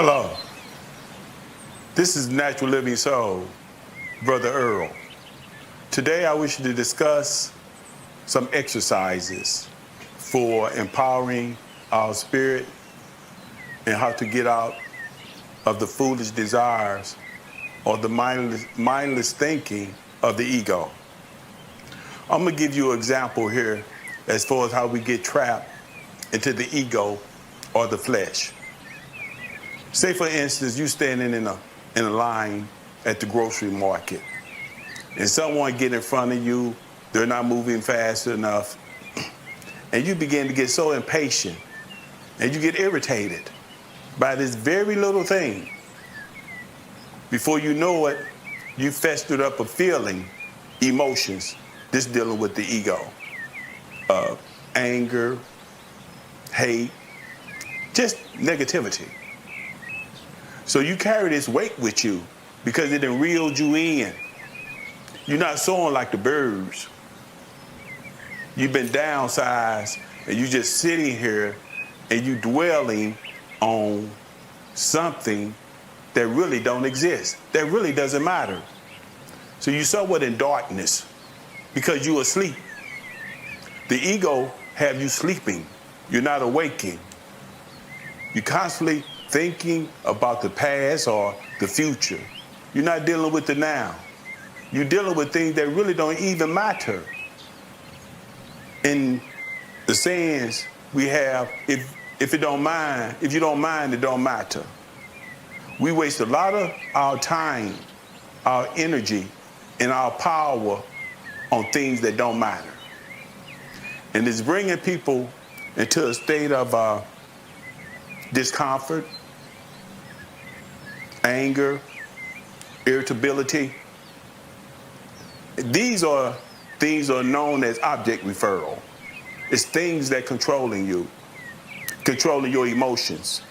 Hello, this is Natural Living Soul, Brother Earl. Today I wish to discuss some exercises for empowering our spirit and how to get out of the foolish desires or the mindless thinking of the ego. I'm gonna give you an example here as far as how we get trapped into the ego or the flesh. Say, for instance, you standing in a line at the grocery market, and someone get in front of you, they're not moving fast enough, and you begin to get so impatient, and you get irritated by this very little thing. Before you know it, you festered up a feeling, emotions, this dealing with the ego, anger, hate, just negativity. So you carry this weight with you because it done reeled you in. You're not soaring like the birds. You've been downsized and you just sitting here and you dwelling on something that really don't exist, that really doesn't matter. So you're somewhat in darkness because you're asleep. The ego have you sleeping. You're not awaking. You're constantly thinking about the past or the future. You're not dealing with the now. You're dealing with things that really don't even matter. In the sayings we have, if you don't mind, it don't matter. We waste a lot of our time, our energy, and our power on things that don't matter. And it's bringing people into a state of discomfort, anger, irritability. These are things are known as object referral. It's things that controlling you, controlling your emotions.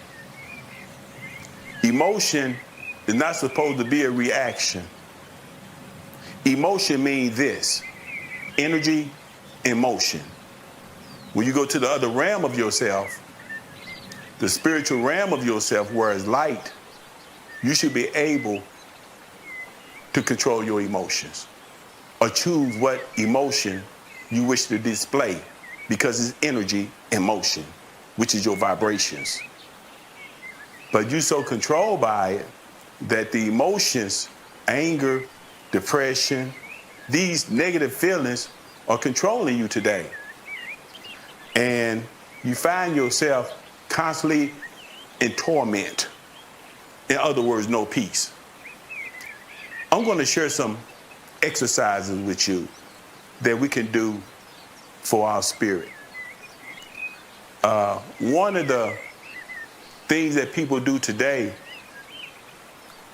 Emotion is not supposed to be a reaction. Emotion means this: energy and motion. When you go to the other realm of yourself, the spiritual realm of yourself, where it's light, you should be able to control your emotions or choose what emotion you wish to display, because it's energy and motion, which is your vibrations. But you're so controlled by it that the emotions, anger, depression, these negative feelings are controlling you today. And you find yourself constantly in torment. In other words, no peace. I'm going to share some exercises with you that we can do for our spirit. One of the things that people do today,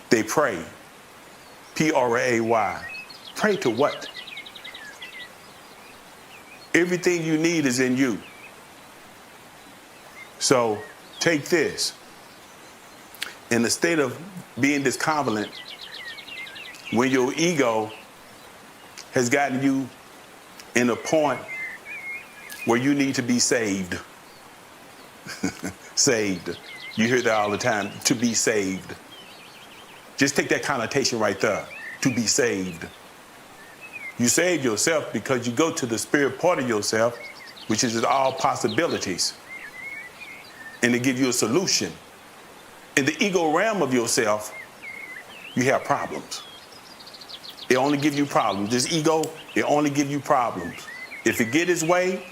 they pray. P-R-A-Y. Pray to what? Everything you need is in you. So take this. In the state of being disconvolent, when your ego has gotten you in a point where you need to be saved. Saved. You hear that all the time, to be saved. Just take that connotation right there, to be saved. You save yourself because you go to the spirit part of yourself, which is all possibilities, and they give you a solution. In the ego realm of yourself, you have problems. It only gives you problems. This ego, it only gives you problems. If it get its way,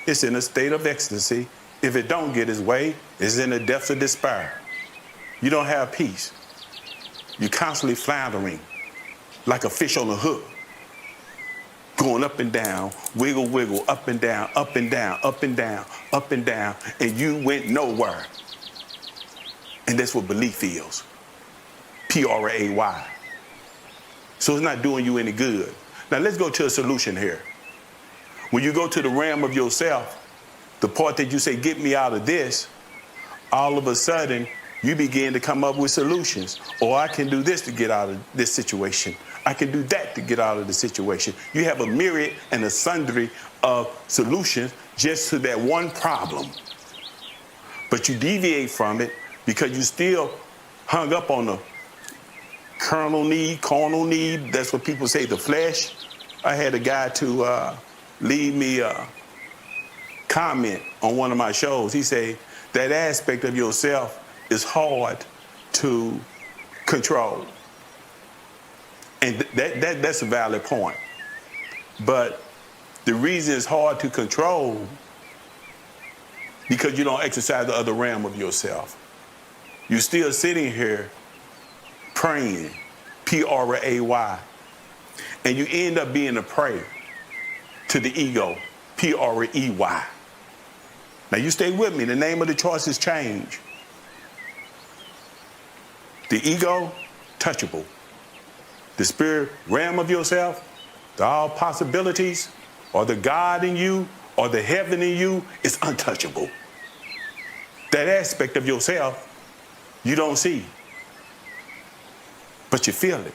it's in a state of ecstasy. If it don't get its way, it's in the depths of despair. You don't have peace. You're constantly floundering like a fish on a hook, going up and down, wiggle, wiggle, up and down, up and down, up and down, up and down, and you went nowhere. And that's what belief feels. P-R-A-Y. So it's not doing you any good. Now let's go to a solution here. When you go to the realm of yourself, the part that you say, get me out of this, all of a sudden you begin to come up with solutions. Or I can do this to get out of this situation. I can do that to get out of the situation. You have a myriad and a sundry of solutions just to that one problem. But you deviate from it because you still hung up on the carnal need. That's what people say, the flesh. I had a guy to leave me a comment on one of my shows. He said that aspect of yourself is hard to control. And that's a valid point. But the reason it's hard to control because you don't exercise the other realm of yourself. You're still sitting here praying, P-R-A-Y, and you end up being a prey to the ego, P-R-E-Y. Now you stay with me. The name of the choices change. The ego, touchable. The spirit realm of yourself, the all possibilities, or the God in you, or the heaven in you, is untouchable. That aspect of yourself you don't see, but you feel it.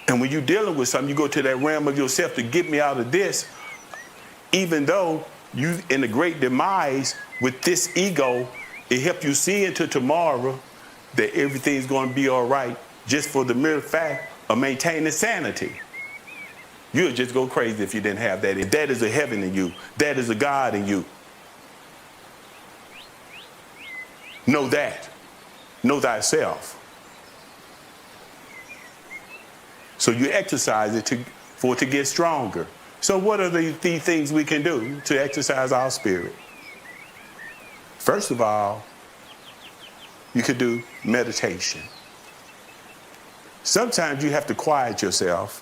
And when you're dealing with something, you go to that realm of yourself to get me out of this, even though you in the great demise with this ego, it helps you see into tomorrow that everything's going to be all right just for the mere fact of maintaining sanity. You'll just go crazy if you didn't have that. If that is a heaven in you, that is a God in you. Know that. Know thyself. So you exercise it for it to get stronger. So what are the things we can do to exercise our spirit? First of all, you could do meditation. Sometimes you have to quiet yourself.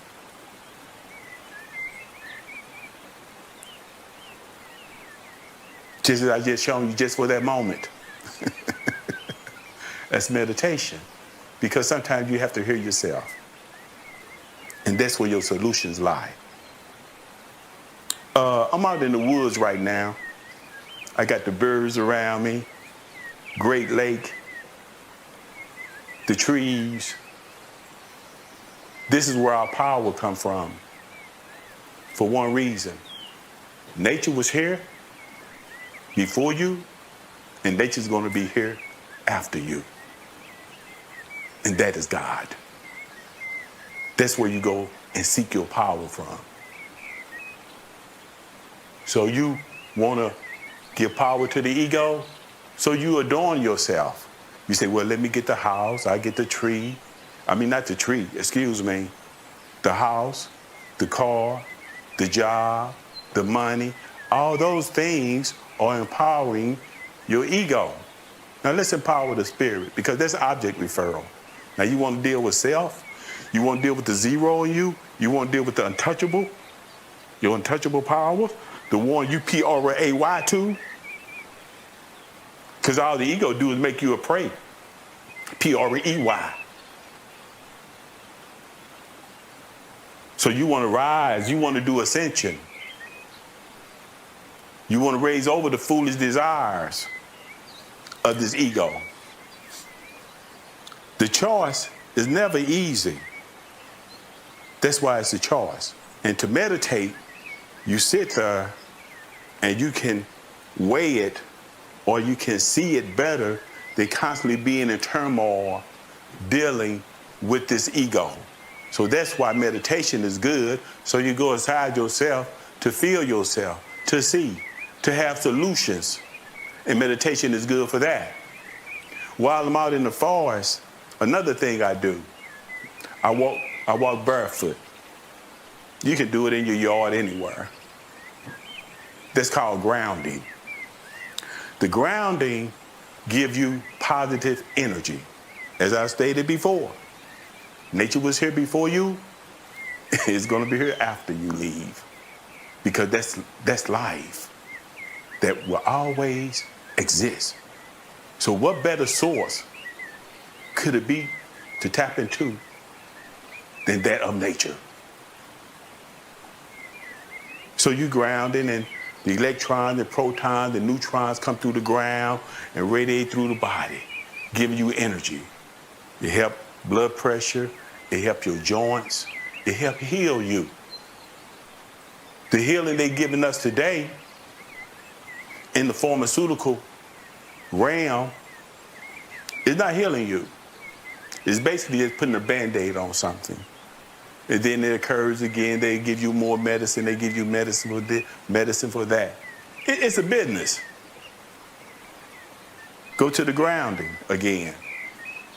Just as I just shown you, just for that moment. That's meditation. Because sometimes you have to hear yourself. And that's where your solutions lie. I'm out in the woods right now. I got the birds around me, Great Lake, the trees. This is where our power comes from. For one reason. Nature was here before you, and nature's going to be here after you. And that is God. That's where you go and seek your power from. So you want to give power to the ego, so you adorn yourself. You say, well, let me get the house, I get the tree. I mean, not the tree, excuse me. The house, the car, the job, the money, all those things are empowering your ego. Now let's empower the spirit, because that's object referral. Now you want to deal with self, you want to deal with the zero in you, you want to deal with the untouchable, your untouchable power, the one you P-R-A-Y to, because all the ego do is make you a prey, P-R-E-Y. So you want to rise, you want to do ascension. You want to raise over the foolish desires of this ego. The choice is never easy. That's why it's a choice. And to meditate, you sit there and you can weigh it, or you can see it better than constantly being in turmoil, dealing with this ego. So that's why meditation is good. So you go inside yourself to feel yourself, to see, to have solutions. And meditation is good for that. While I'm out in the forest, another thing I do, I walk barefoot. You can do it in your yard anywhere. That's called grounding. The grounding gives you positive energy. As I stated before, nature was here before you. It's going to be here after you leave. Because that's life that will always exist. So what better source could it be to tap into than that of nature? So you grounding, and the electrons, the protons, the neutrons come through the ground and radiate through the body, giving you energy. It helps blood pressure, it helps your joints, it helps heal you. The healing they're giving us today in the pharmaceutical realm is not healing you. It's basically just putting a Band-Aid on something. And then it occurs again. They give you more medicine. They give you medicine for this, medicine for that. It's a business. Go to the grounding again.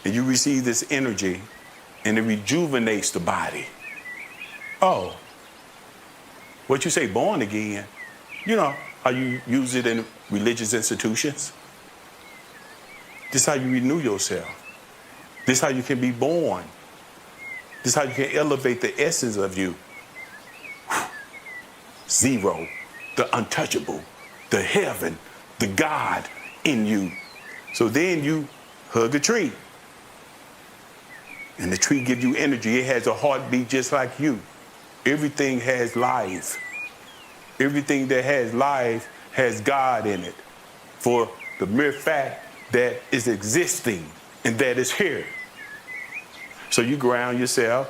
And you receive this energy, and it rejuvenates the body. Oh, what you say, born again? You know how you use it in religious institutions? This is how you renew yourself. This is how you can be born. This is how you can elevate the essence of you. Zero, the untouchable, the heaven, the God in you. So then you hug a tree. And the tree gives you energy. It has a heartbeat just like you. Everything has life. Everything that has life has God in it. For the mere fact that it's existing and that it's here. So you ground yourself.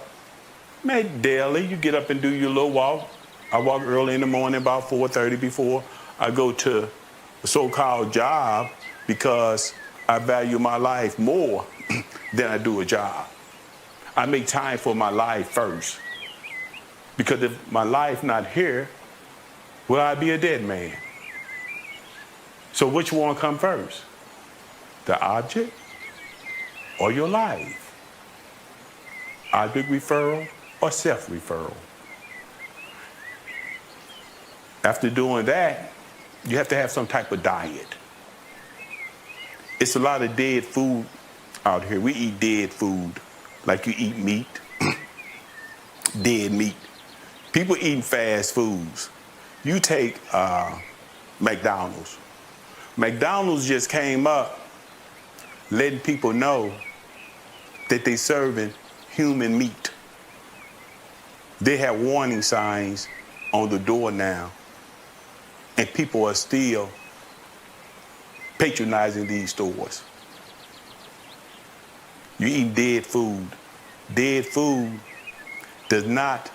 Man, daily, you get up and do your little walk. I walk early in the morning, about 4:30 before I go to a so-called job, because I value my life more than I do a job. I make time for my life first. Because if my life not here, will I be a dead man? So which one come first? The object or your life? Object referral or self-referral? After doing that, you have to have some type of diet. It's a lot of dead food out here. We eat dead food, like you eat meat, dead meat. People eating fast foods. You take McDonald's. McDonald's just came up letting people know that they serving human meat. They have warning signs on the door now, and people are still patronizing these stores. You eat dead food. Dead food does not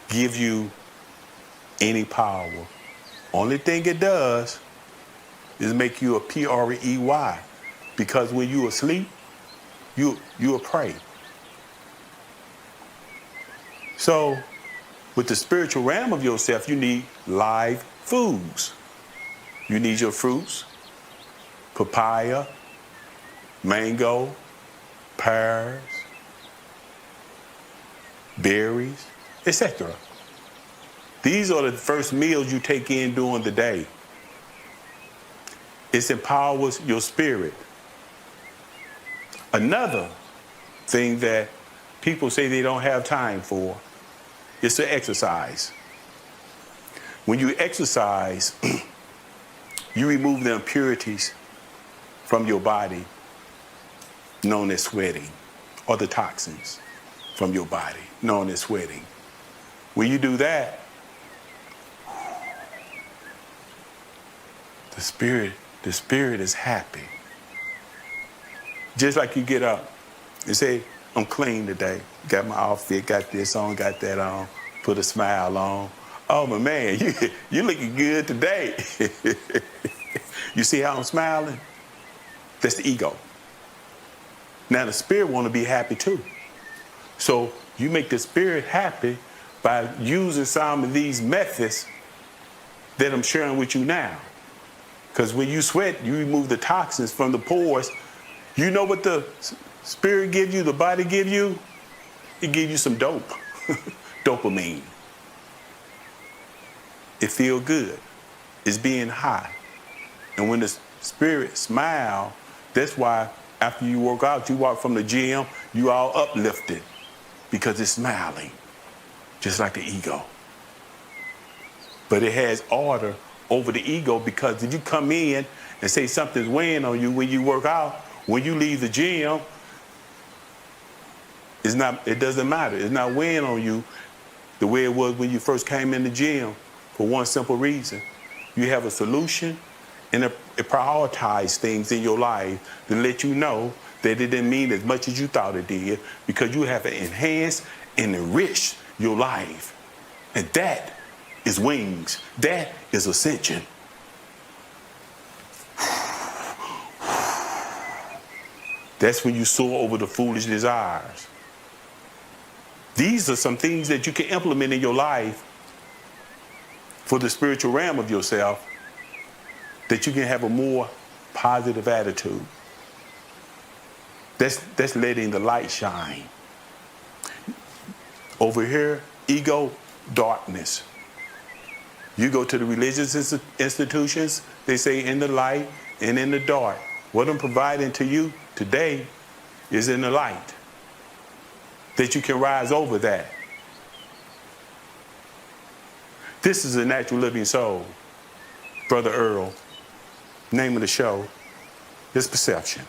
give you any power. Only thing it does is make you a prey, because when you asleep, you a prey. So with the spiritual realm of yourself, you need live foods. You need your fruits, papaya, mango, pears, berries, etc. These are the first meals you take in during the day. It empowers your spirit. Another thing that people say they don't have time for is to exercise. When you exercise, you remove the impurities from your body, known as sweating, or the toxins from your body, known as sweating. When you do that, the spirit is happy. Just like you get up and say, I'm clean today. Got my outfit, got this on, got that on, put a smile on. Oh, my man, you looking good today. You see how I'm smiling? That's the ego. Now the spirit want to be happy too. So you make the spirit happy by using some of these methods that I'm sharing with you now. Because when you sweat, you remove the toxins from the pores. You know what the spirit gives you, the body gives you? It gives you some dope, dopamine. It feels good. It's being high. And when the spirit smiles, that's why after you work out, you walk from the gym, you all uplifted because it's smiling, just like the ego. But it has order over the ego, because if you come in and say something's weighing on you when you work out, when you leave the gym, it doesn't matter. It's not weighing on you the way it was when you first came in the gym, for one simple reason. You have a solution, and it prioritizes things in your life to let you know that it didn't mean as much as you thought it did, because you have to enhance and enrich your life. And that is wings. That is ascension. That's when you soar over the foolish desires. These are some things that you can implement in your life for the spiritual realm of yourself, that you can have a more positive attitude. That's letting the light shine. Over here, ego, darkness. You go to the religious institutions, they say in the light and in the dark. What I'm providing to you today is in the light, that you can rise over that. This is a natural living soul. Brother Earl, name of the show is Perception.